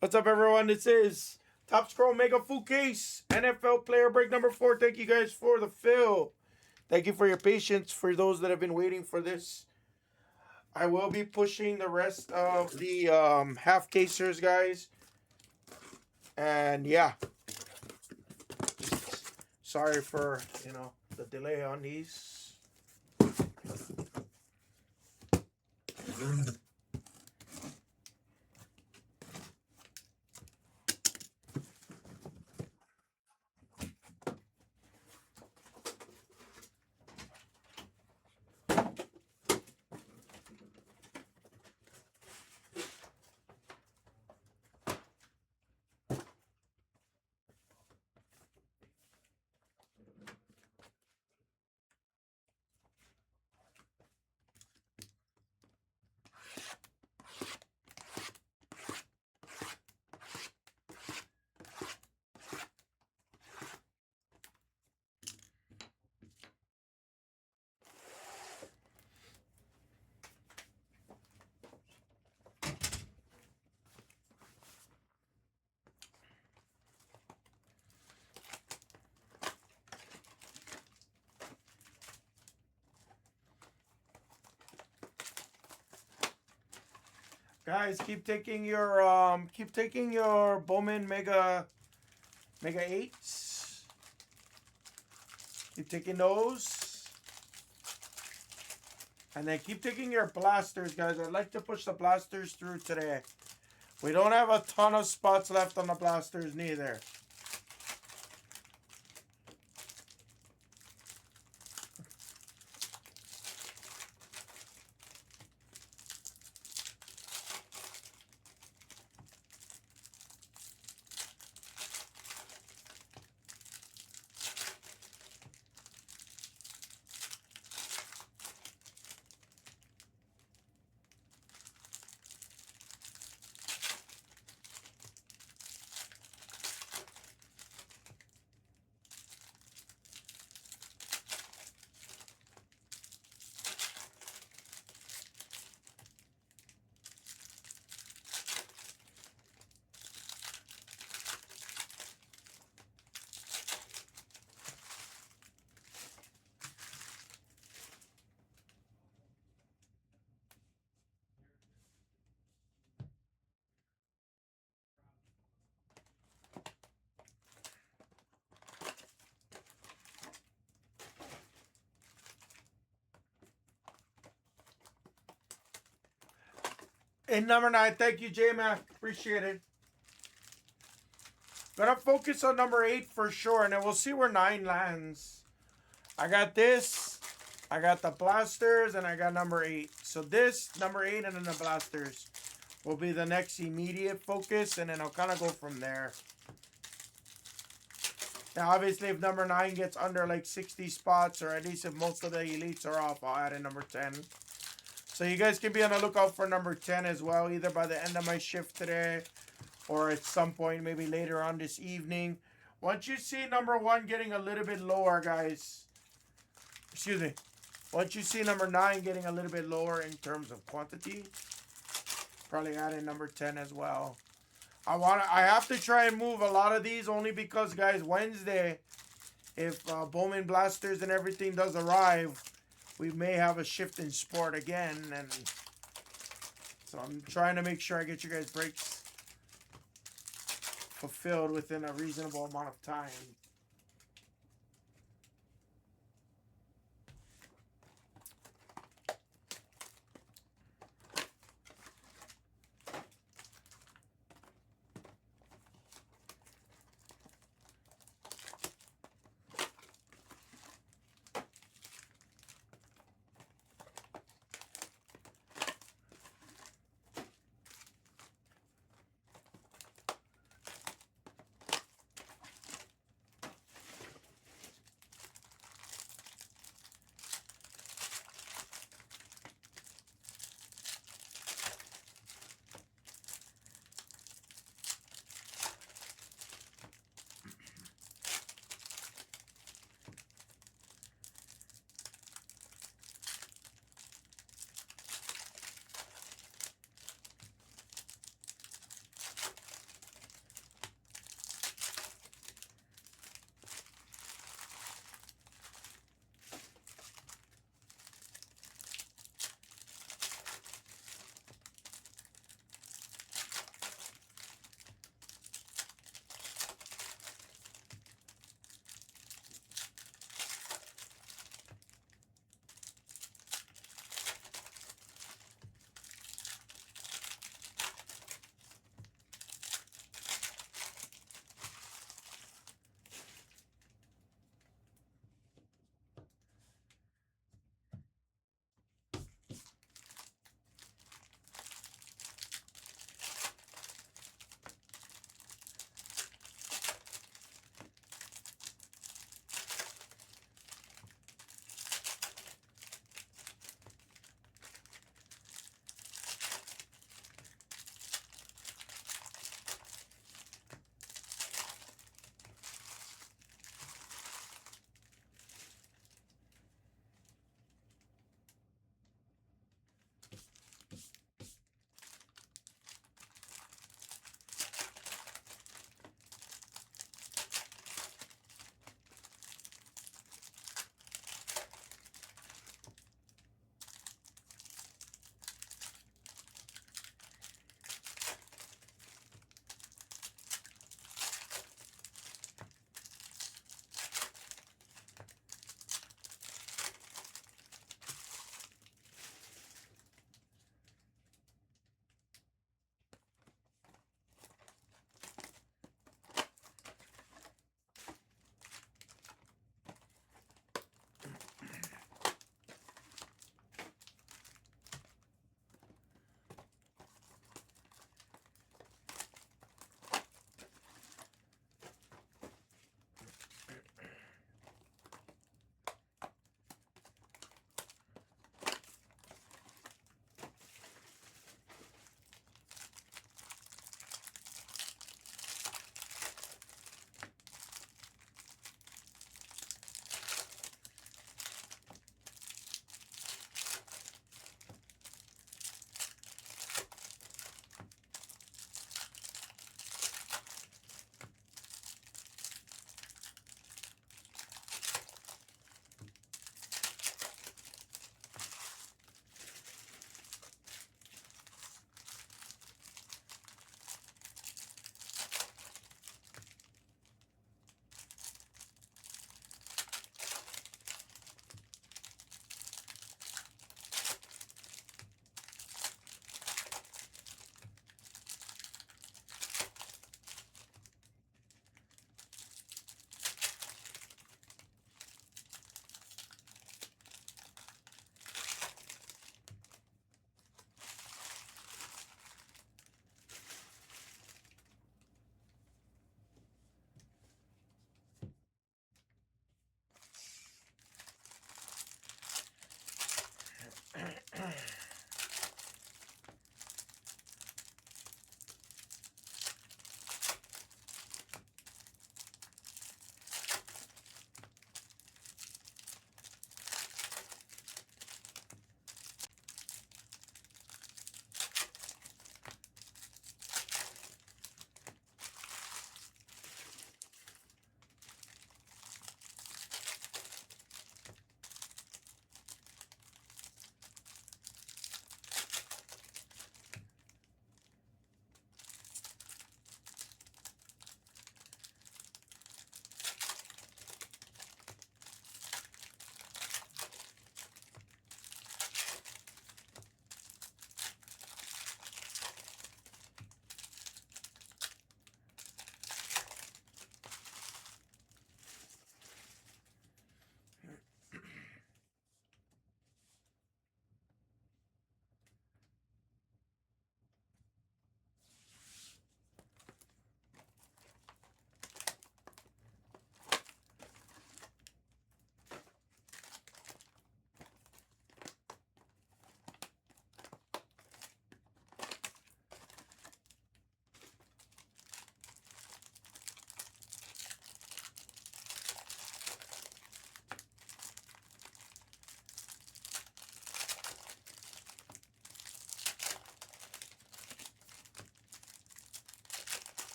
What's up, everyone? This is Top Scroll Mega Full Case NFL Player Break number 4. Thank you guys for the fill. Thank you for your patience. For those that have been waiting for this, I will be pushing the rest of the half casers, guys. And yeah, sorry for the delay on these. Guys, keep taking your Bowman Mega 8s. Keep taking those. And then keep taking your blasters, guys. I'd like to push the blasters through today. We don't have a ton of spots left on the blasters neither. In number 9, thank you, J-Mac. Appreciate it. Gonna focus on number 8 for sure, and then we'll see where 9 lands. I got this, I got the blasters, and I got number 8. So this, number 8, and then the blasters will be the next immediate focus, and then I'll kind of go from there. Now, obviously, if number 9 gets under like 60 spots, or at least if most of the elites are off, I'll add in number 10. So you guys can be on the lookout for number 10 as well, either by the end of my shift today or at some point maybe later on this evening. Once you see number 1 getting a little bit lower, guys, excuse me, once you see number 9 getting a little bit lower in terms of quantity, probably add in number 10 as well. I have to try and move a lot of these only because, guys, Wednesday, if Bowman Blasters and everything does arrive, we may have a shift in sport again, and so I'm trying to make sure I get you guys breaks fulfilled within a reasonable amount of time.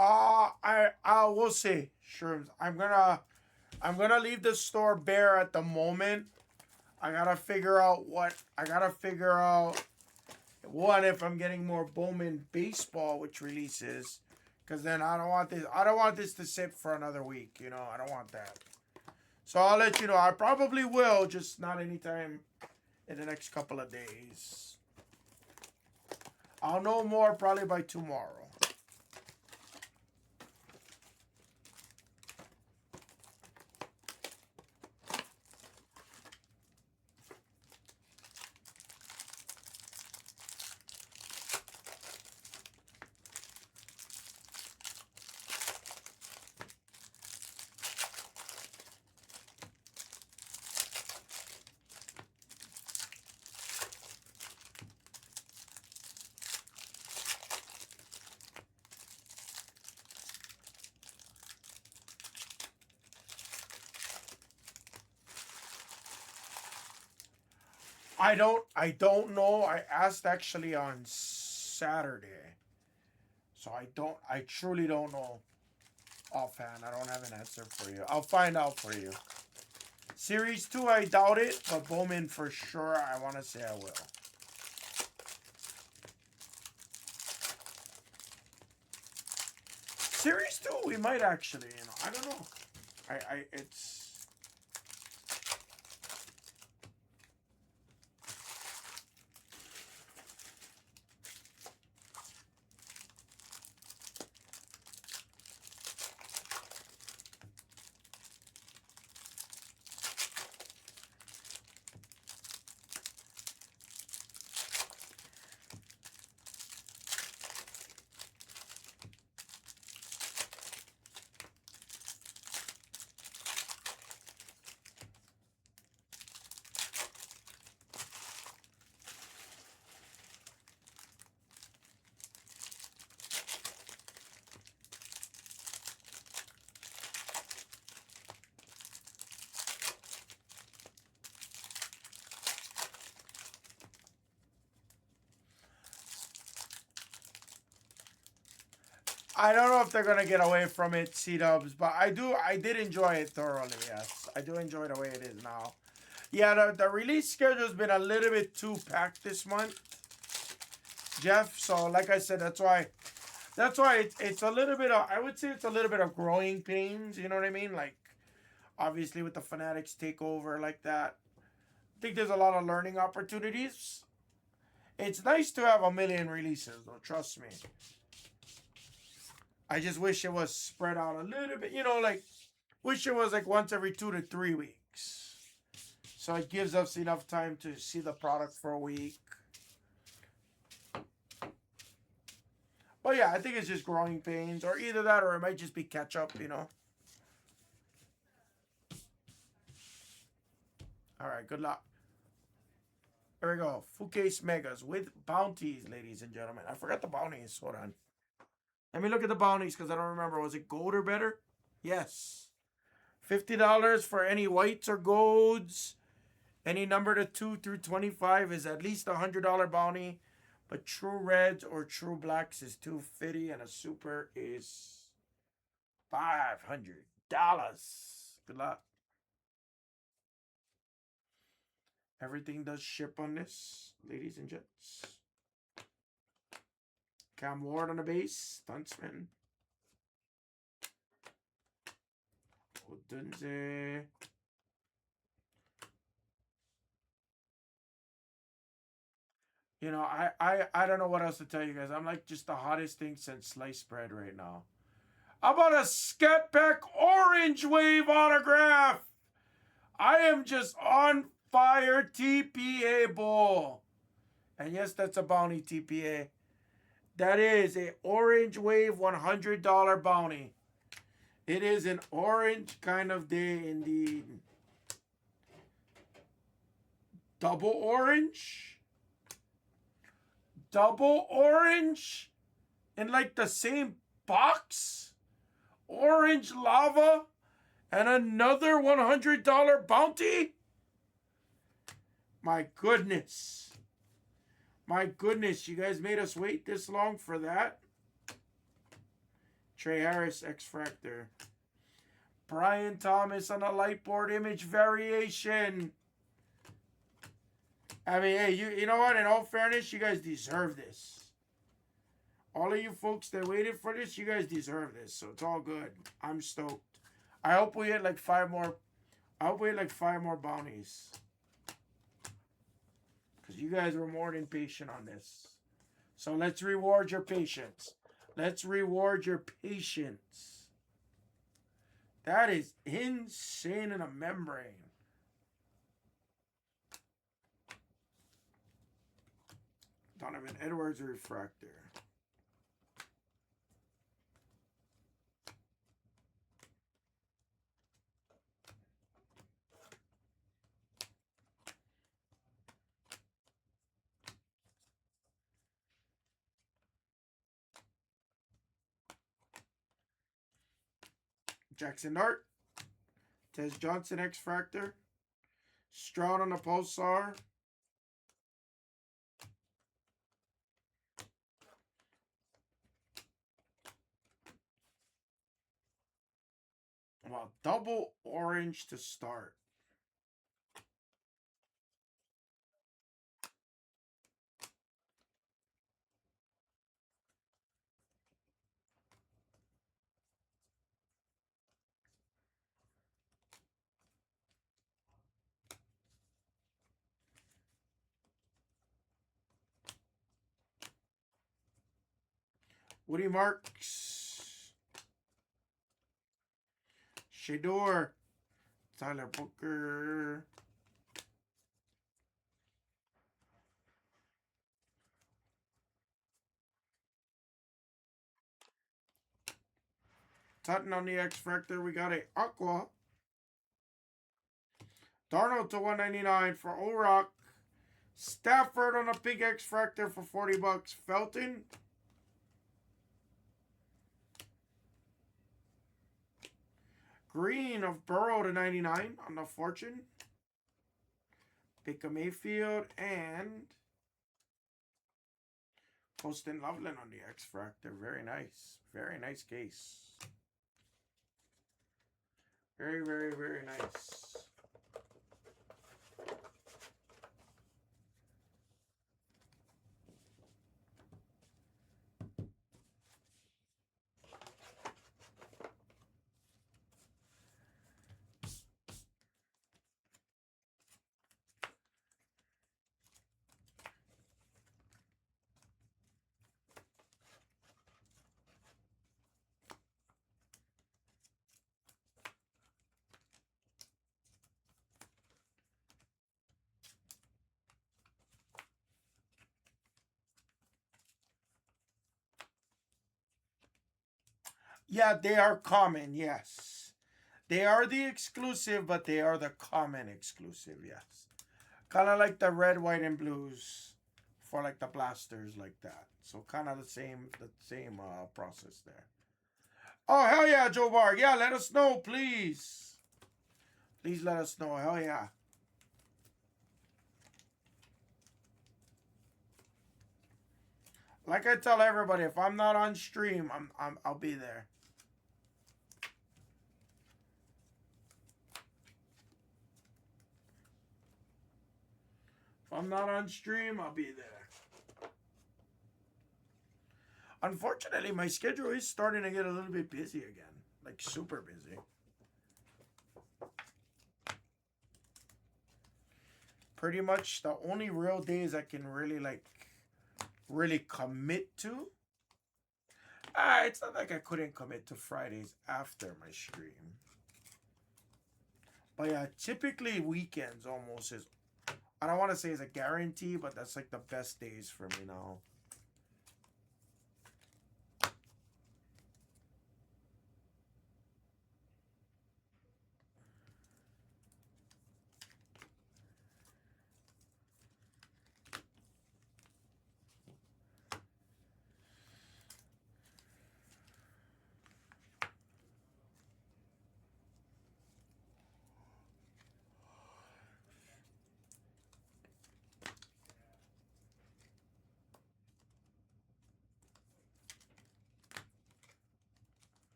we'll see. Shrooms. I'm gonna leave the store bare at the moment. I gotta figure out what I gotta figure out. One, if I'm getting more Bowman baseball, which releases, because then I don't want this. I don't want this to sit for another week. You know, I don't want that. So I'll let you know. I probably will, just not anytime in the next couple of days. I'll know more probably by tomorrow. I don't know. I asked actually on Saturday. So I truly don't know offhand. I don't have an answer for you. I'll find out for you. Series 2, I doubt it, but Bowman for sure, I want to say I will. Series 2, we might actually, you know, I don't know. It's... I don't know if they're gonna get away from it, C-dubs, but I did enjoy it thoroughly, yes. I do enjoy the way it is now. Yeah, the release schedule's been a little bit too packed this month, Jeff. So like I said, that's why it's a little bit of, I would say it's a little bit of growing pains, you know what I mean? Like, obviously with the Fanatics takeover like that, I think there's a lot of learning opportunities. It's nice to have a million releases, though, trust me. I just wish it was spread out a little bit, you know, like, wish it was like once every 2 to 3 weeks. So it gives us enough time to see the product for a week. But yeah, I think it's just growing pains, or either that, or it might just be catch up, you know. All right, good luck. There we go. Fouquet's Megas with bounties, ladies and gentlemen. I forgot the bounties. Hold on. Let me look at the bounties because I don't remember. Was it gold or better? Yes. $50 for any whites or golds. Any number to 2 through 25 is at least $100 bounty. But true reds or true blacks is $250, and a super is $500. Good luck. Everything does ship on this, ladies and gents. Cam Ward on the base. Stuntsman. Odunze. You know, I don't know what else to tell you guys. I'm like just the hottest thing since sliced bread right now. How about a Scat Pack Orange Wave autograph? I am just on fire, TPA Bull. And yes, that's a bounty, TPA. That is a Orange Wave $100 bounty. It is an orange kind of day indeed. Double orange? Double orange? In like the same box? Orange lava? And another $100 bounty? My goodness. My goodness, you guys made us wait this long for that? Trey Harris, X-Fractor. Brian Thomas on a light board image variation. I mean, hey, you know what? In all fairness, you guys deserve this. All of you folks that waited for this, you guys deserve this. So it's all good. I'm stoked. I hope we hit like 5 more. I hope we hit like 5 more bounties. Because you guys were more than patient on this. So let's reward your patience. Let's reward your patience. That is insane in a membrane. Donovan Edwards refractor. Jackson Dart. Tez Johnson X-Fractor. Stroud on the Pulsar. Well, double orange to start. Woody Marks. Shador. Tyler Booker. Tutton on the X-Fractor. We got a Aqua. Darnold to 199 for O'Rock. Stafford on a big X-Fractor for 40 bucks. Felton. Green of Burrow to 99 on the Fortune. Baker Mayfield and Poston Loveland on the X-Fractor. Very nice. Very nice case. Very, very, very nice. Yeah, they are common, yes. They are the exclusive, but they are the common exclusive, yes. Kind of like the red, white, and blues for like the blasters like that. So kind of the same process there. Oh, hell yeah, Joe Bar. Yeah, let us know, please. Please let us know. Hell yeah. Like I tell everybody, if I'm not on stream, I'll be there. If I'm not on stream, I'll be there. Unfortunately, my schedule is starting to get a little bit busy again. Like, super busy. Pretty much the only real days I can really commit to. It's not like I couldn't commit to Fridays after my stream. But yeah, typically weekends almost is, I don't want to say it's a guarantee, but that's like the best days for me now.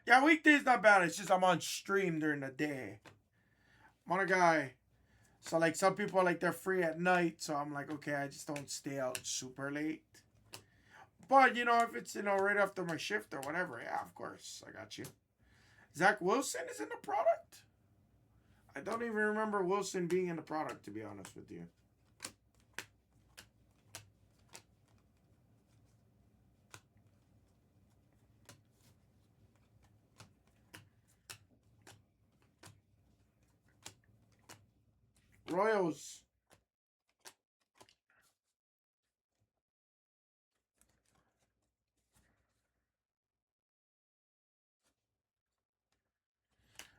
Yeah, weekdays not bad. It's just I'm on stream during the day. I'm on a guy. So like some people like they're free at night, so I'm like, okay, I just don't stay out super late. But you know, if it's right after my shift or whatever, yeah, of course, I got you. Zach Wilson is in the product. I don't even remember Wilson being in the product, to be honest with you. Royals.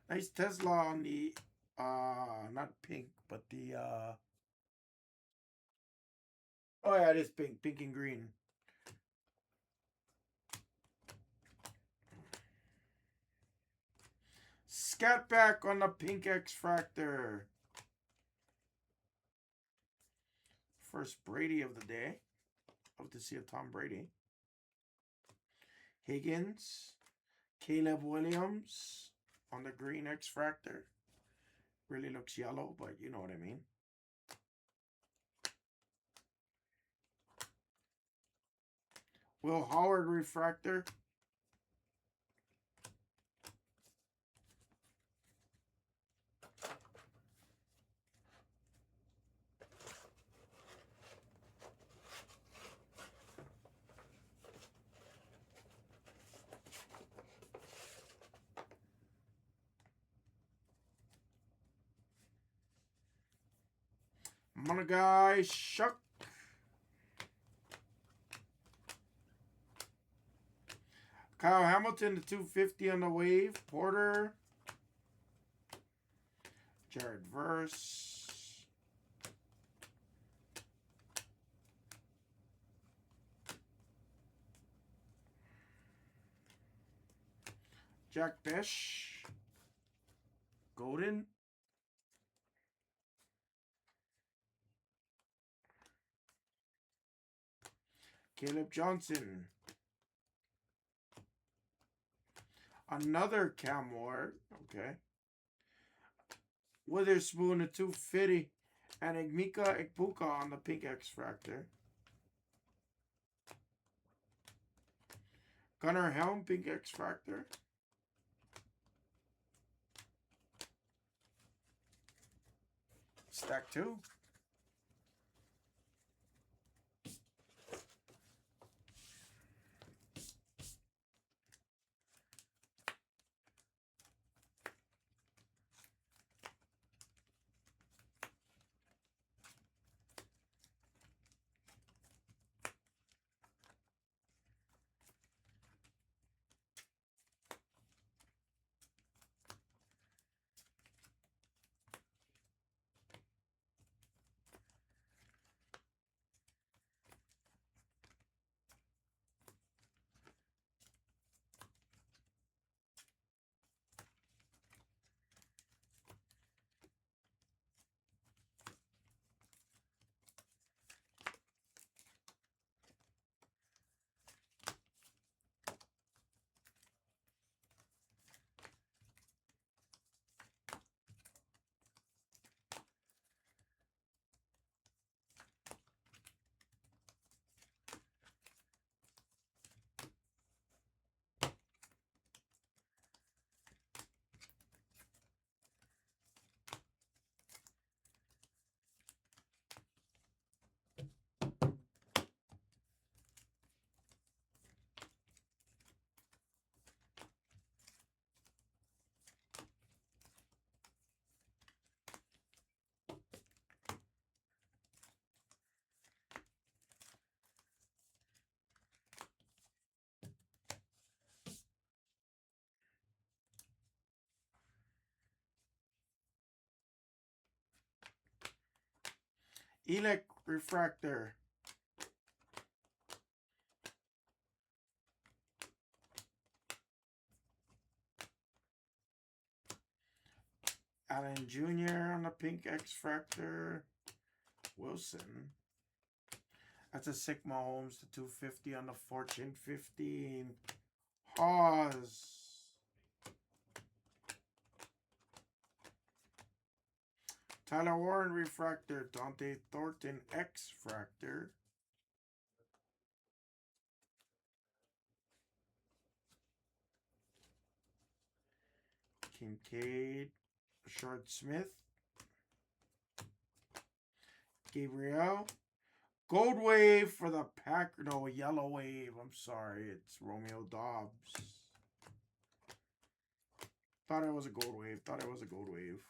Nice Tesla on the not pink, but the oh yeah, it is pink. Pink and green. Scat back on the pink X Fractor. First Brady of the day. Love to see a Tom Brady. Higgins. Caleb Williams on the green X Fractor. Really looks yellow, but you know what I mean. Will Howard refractor. Monagai Shuck. Kyle Hamilton, the 250 on the wave. Porter. Jared Verse. Jack Besh. Golden. Caleb Johnson. Another Cam Ward. Okay. Witherspoon, a 250. And Igmika Ikpuka on the pink X Fractor. Gunnar Helm, pink X Fractor. Stack 2. Elec Refractor. Allen Jr. on the pink X Fractor. Wilson. That's a Sigma Holmes, the 250 on the Fortune 15. Hawes. Tyler Warren refractor. Dante Thornton X fractor. Kincaid. Shard Smith. Gabriel. Gold wave for the pack. No, yellow wave. I'm sorry. It's Romeo Dobbs. Thought it was a gold wave. Thought it was a gold wave.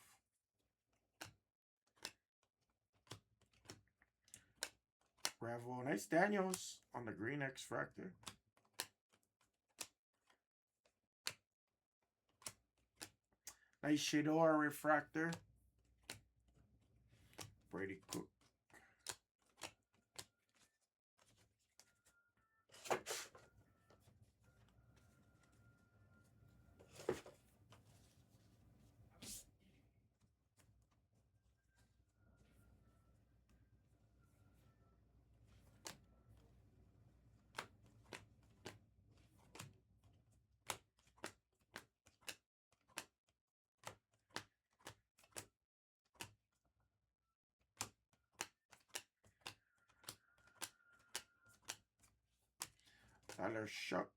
Bravo. Nice Daniels on the green X fractor. Nice Shador refractor. Brady Cook. Tyler Shuck.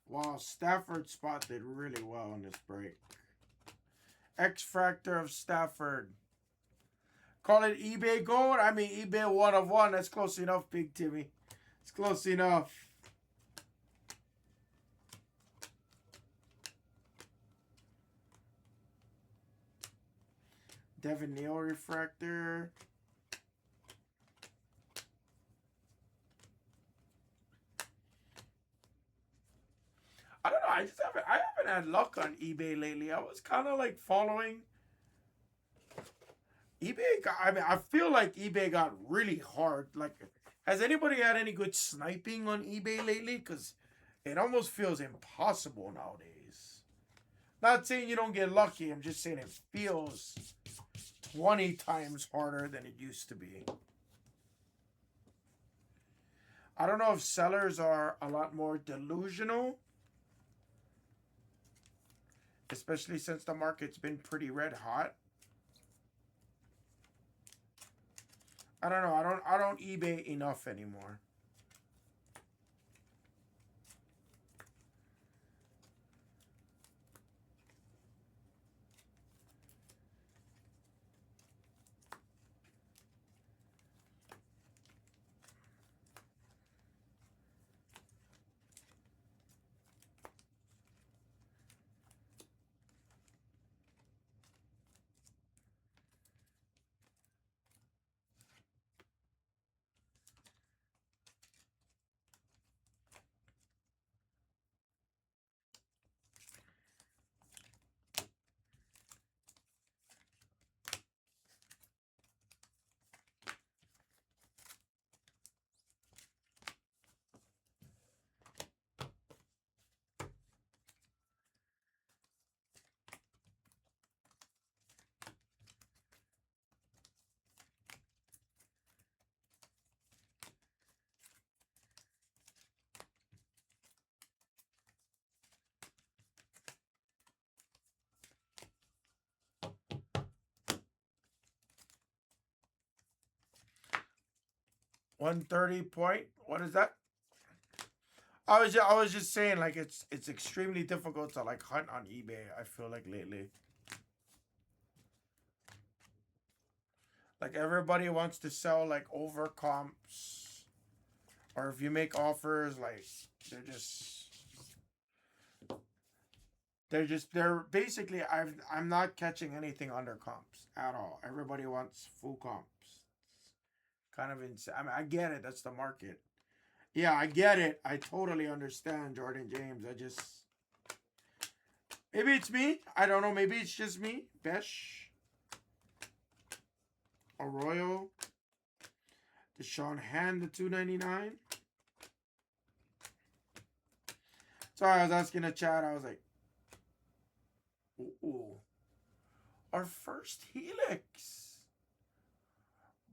Wow, Stafford spot did really well in this break. X-Fractor of Stafford. Call it eBay gold? I mean eBay 1 of 1. That's close enough, Big Timmy. It's close enough. Devin Neal refractor. I don't know. I haven't had luck on eBay lately. I was kind of like following eBay. I feel like eBay got really hard. Like, has anybody had any good sniping on eBay lately? Because it almost feels impossible nowadays. Not saying you don't get lucky. I'm just saying it feels 20 times harder than it used to be. I don't know if sellers are a lot more delusional, especially since the market's been pretty red hot. I don't know. I don't eBay enough anymore. $130 point. What is that? I was just saying, like, it's extremely difficult to like hunt on eBay. I feel like lately, like everybody wants to sell like over comps, or if you make offers, like they're basically I'm not catching anything under comps at all. Everybody wants full comps. It's kind of insane. I mean, I get it. That's the market. Yeah, I get it. I totally understand, Jordan James. I just maybe it's me. I don't know. Maybe it's just me. Besh, Arroyo, Deshaun Hand, the $2.99. Sorry, I was asking the chat. I was like, ooh, our first Helix.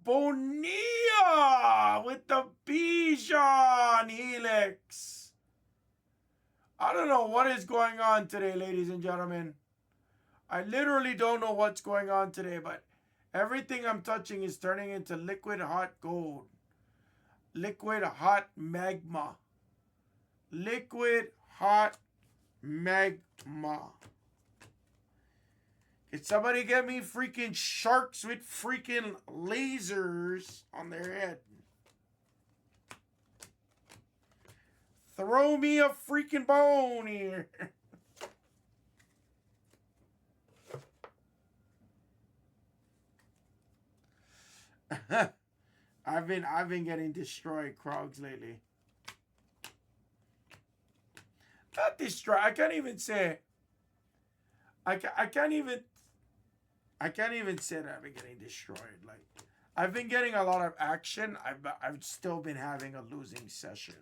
Bonilla with the Bijan Helix. I don't know what is going on today, ladies and gentlemen. I literally don't know what's going on today, but everything I'm touching is turning into liquid hot gold. Liquid hot magma. Liquid hot magma. Can somebody get me freaking sharks with freaking lasers on their head? Throw me a freaking bone here. I've been getting destroyed, Krogs, lately. Not destroyed. I can't even say. I can't even. I can't even say that I've been getting destroyed. Like, I've been getting a lot of action. I've still been having a losing session,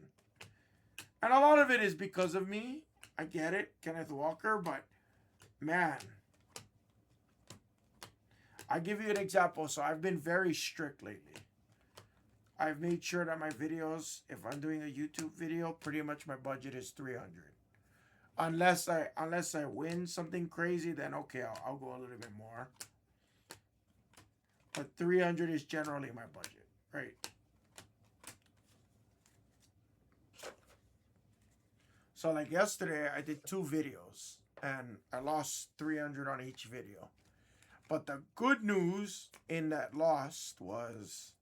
and a lot of it is because of me. I get it, Kenneth Walker, but man, I give you an example. So I've been very strict lately. I've made sure that my videos, if I'm doing a YouTube video, pretty much my budget is 300. Unless I win something crazy, then okay, I'll go a little bit more. But 300 is generally my budget, right? So like yesterday, I did 2 videos and I lost 300 on each video. But the good news in that loss was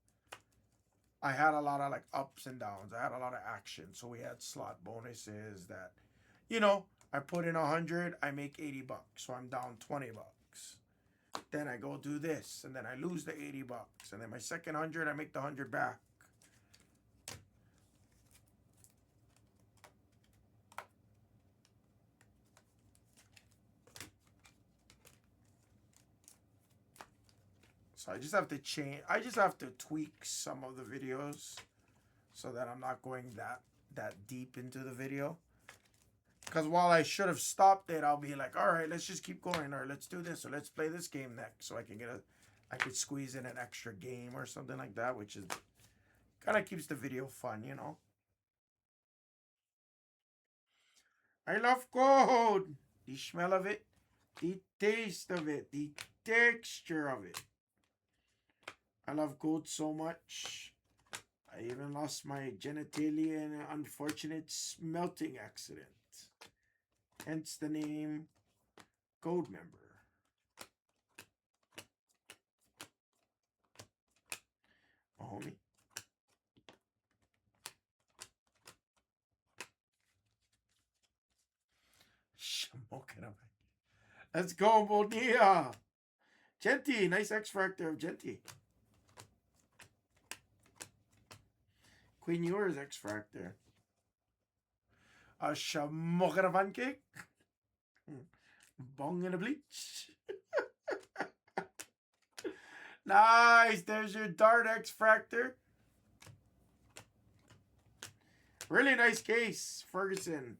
I had a lot of like ups and downs. I had a lot of action. So we had slot bonuses that, I put in 100, I make 80 bucks. So I'm down 20 bucks. Then I go do this and then I lose the 80 bucks. And then my second 100, I make the 100 back. So I just have to change. I just have to tweak some of the videos so that I'm not going that deep into the video. Because while I should have stopped it, I'll be like, all right, let's just keep going, or let's do this, or let's play this game next, so I could squeeze in an extra game or something like that, which is kind of keeps the video fun, I love gold. The smell of it, the taste of it, the texture of it. I love gold so much. I even lost my genitalia in an unfortunate smelting accident. Hence the name Gold Member. Oh, homie. Let's go, Bonilla. Genty, nice X Factor of Genty. Queen Yours X Factor. A Shamokera pancake. Bong in a bleach. Nice. There's your Dart X Factor. Really nice case, Ferguson.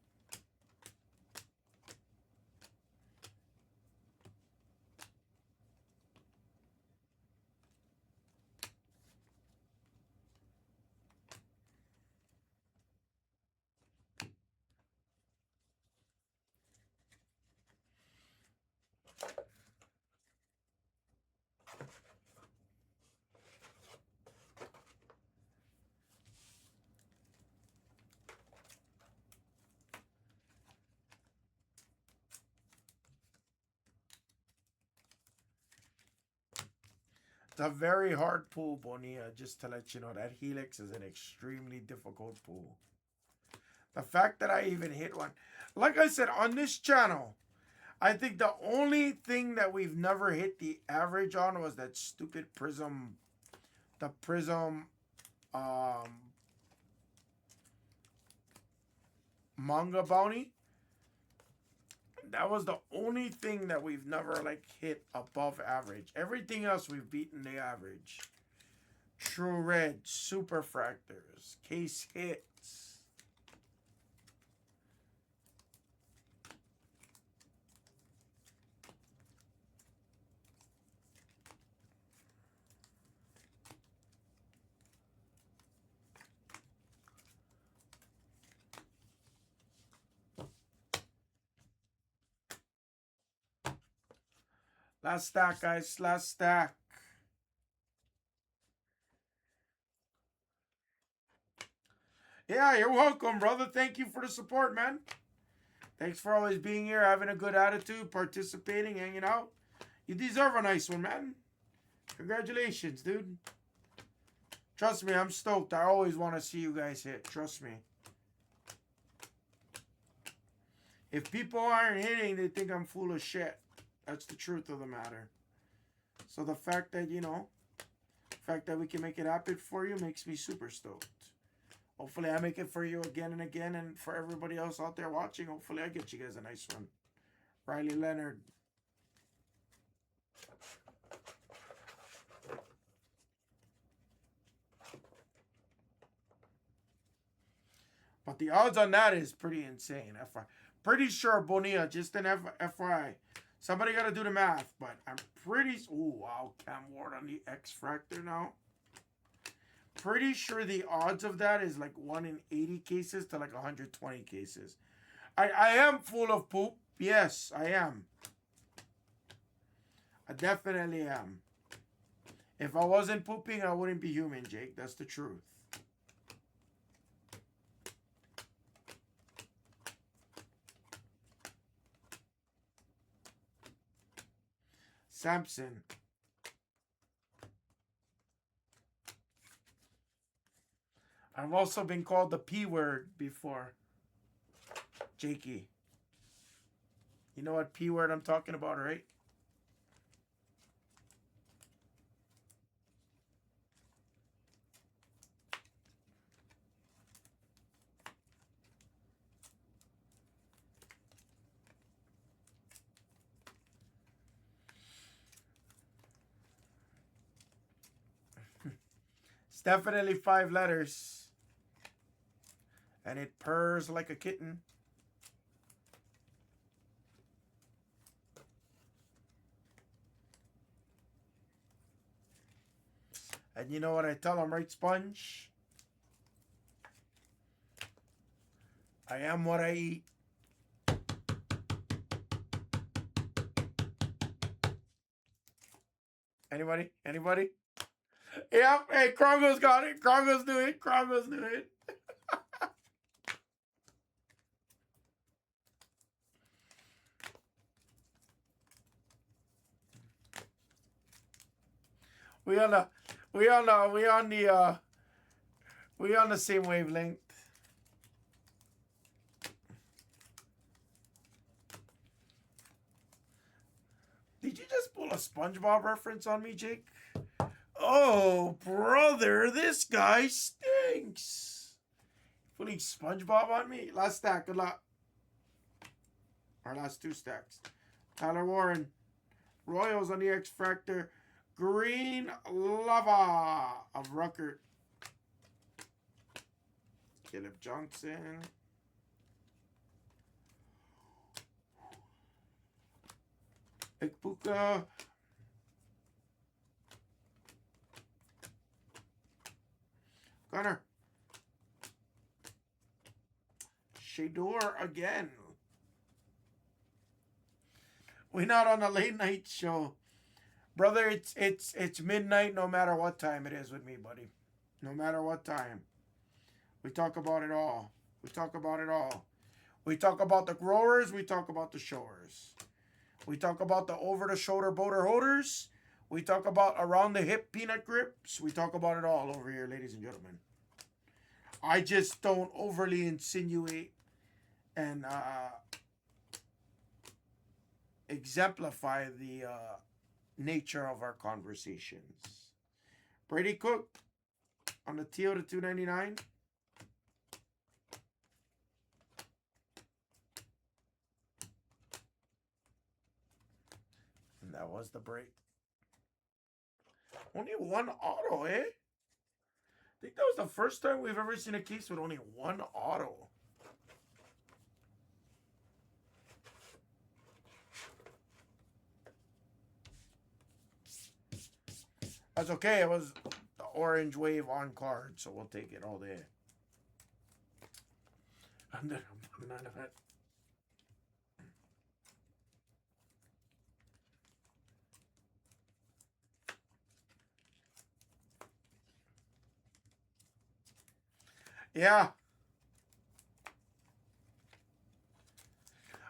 It's a very hard pull, Bonilla, just to let you know. That Helix is an extremely difficult pull. The fact that I even hit one. Like I said, on this channel, I think the only thing that we've never hit the average on was that stupid Prism. The Prism manga bounty. That was the only thing that we've never like hit above average. Everything else we've beaten the average. True Red, Super Fractors, Case Hits. Last stack, guys. Last stack. Yeah, you're welcome, brother. Thank you for the support, man. Thanks for always being here, having a good attitude, participating, hanging out. You deserve a nice one, man. Congratulations, dude. Trust me, I'm stoked. I always want to see you guys hit. Trust me. If people aren't hitting, they think I'm full of shit. That's the truth of the matter. So the fact that, you know, the fact that we can make it happen for you makes me super stoked. Hopefully I make it for you again and again, and for everybody else out there watching, hopefully I get you guys a nice one. Riley Leonard. But the odds on that is pretty insane. FYI. Pretty sure Bonilla, just an FYI. Somebody got to do the math, but I'm pretty... Oh, wow. Cam Ward on the X-Fractor now. Pretty sure the odds of that is like 1 in 80 cases to like 120 cases. I am full of poop. Yes, I am. I definitely am. If I wasn't pooping, I wouldn't be human, Jake. That's the truth. Samson. I've also been called the P word before. Jakey. You know what P word I'm talking about, right? It's definitely 5 letters. And it purrs like a kitten. And you know what I tell them, right, Sponge? I am what I eat. Anybody? Anybody? Yeah, hey, Krongo's got it. Krongo's doing it. Krongo's doing it. We on the same wavelength. Did you just pull a SpongeBob reference on me, Jake? Oh, brother, this guy stinks. Putting SpongeBob on me? Last stack, good luck. Our last 2 stacks. Tyler Warren. Royals on the X-Fractor. Green Lava of Ruckert. Caleb Johnson. Ikpuka. Gunner. Shador again. We're not on a late night show. Brother, it's midnight no matter what time it is with me, buddy. No matter what time. We talk about it all. We talk about it all. We talk about the growers. We talk about the showers. We talk about the over-the-shoulder boater holders. We talk about around-the-hip peanut grips. We talk about it all over here, ladies and gentlemen. I just don't overly insinuate and exemplify the nature of our conversations. Brady Cook on the teal to 299. And that was the break. Only 1 auto, eh? I think that was the first time we've ever seen a case with only 1 auto. That's okay. It was the orange wave on card, so we'll take it all day. None of it. Yeah.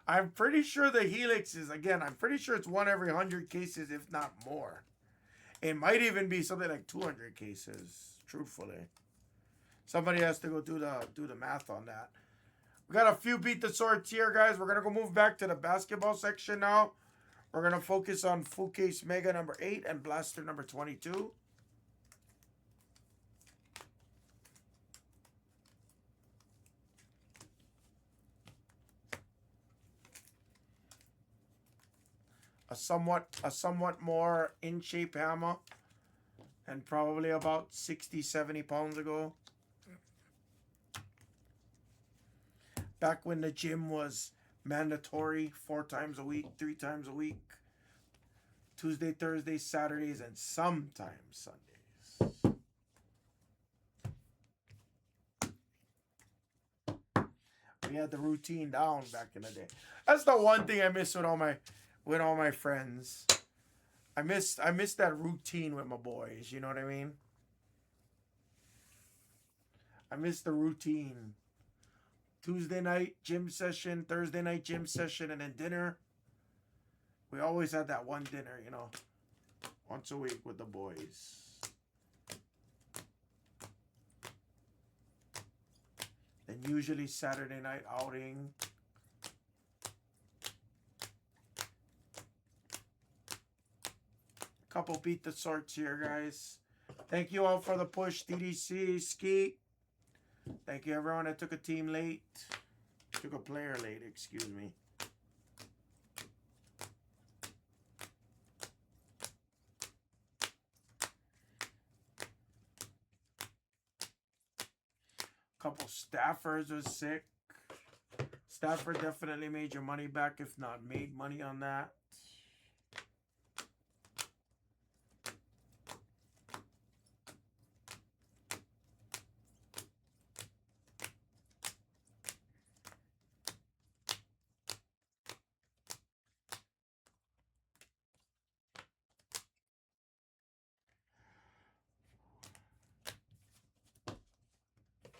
I'm pretty sure the Helix is, again, I'm pretty sure it's one every 100 cases, if not more. It might even be something like 200 cases, truthfully. Somebody has to go do the math on that. We got a few beat the sorts here, guys. We're going to go move back to the basketball section now. We're going to focus on Full Case Mega number 8 and Blaster number 22. A somewhat more in shape hammer, and probably about 60-70 pounds ago, back when the gym was mandatory 4 times a week, 3 times a week, Tuesday, Thursdays, Saturdays, and sometimes Sundays. We had the routine down back in the day. That's the one thing I miss with all my friends. I miss that routine with my boys. You know what I mean? I miss the routine. Tuesday night gym session, Thursday night gym session, and then dinner. We always had that one dinner, you know, once a week with the boys. Then usually Saturday night outing. Couple beat the sorts here, guys. Thank you all for the push, DDC, Skeet. Thank you everyone that took a team late. Took a player late, excuse me. Couple Staffers was sick. Stafford definitely made your money back, if not made money on that.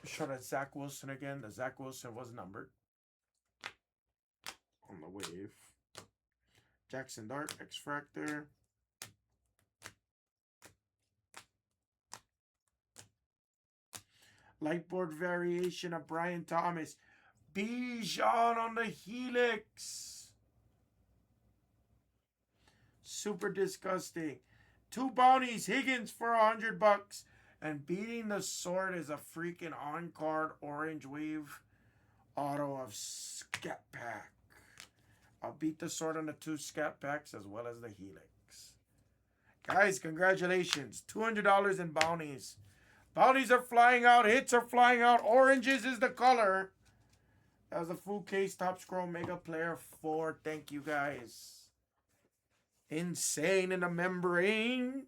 Shot at Zach Wilson again. The Zach Wilson was numbered on the wave. Jackson Dart, X-Fractor. Lightboard variation of Brian Thomas. Bijan on the Helix. Super disgusting. 2 bounties. Higgins for $100. And beating the sword is a freaking on-card orange wave auto of Scat Pack. I'll beat the sword on the 2 Scat Packs as well as the Helix. Guys, congratulations. $200 in bounties. Bounties are flying out. Hits are flying out. Oranges is the color. That was a Full Case Top Scroll Mega Player 4. Thank you, guys. Insane in the membrane.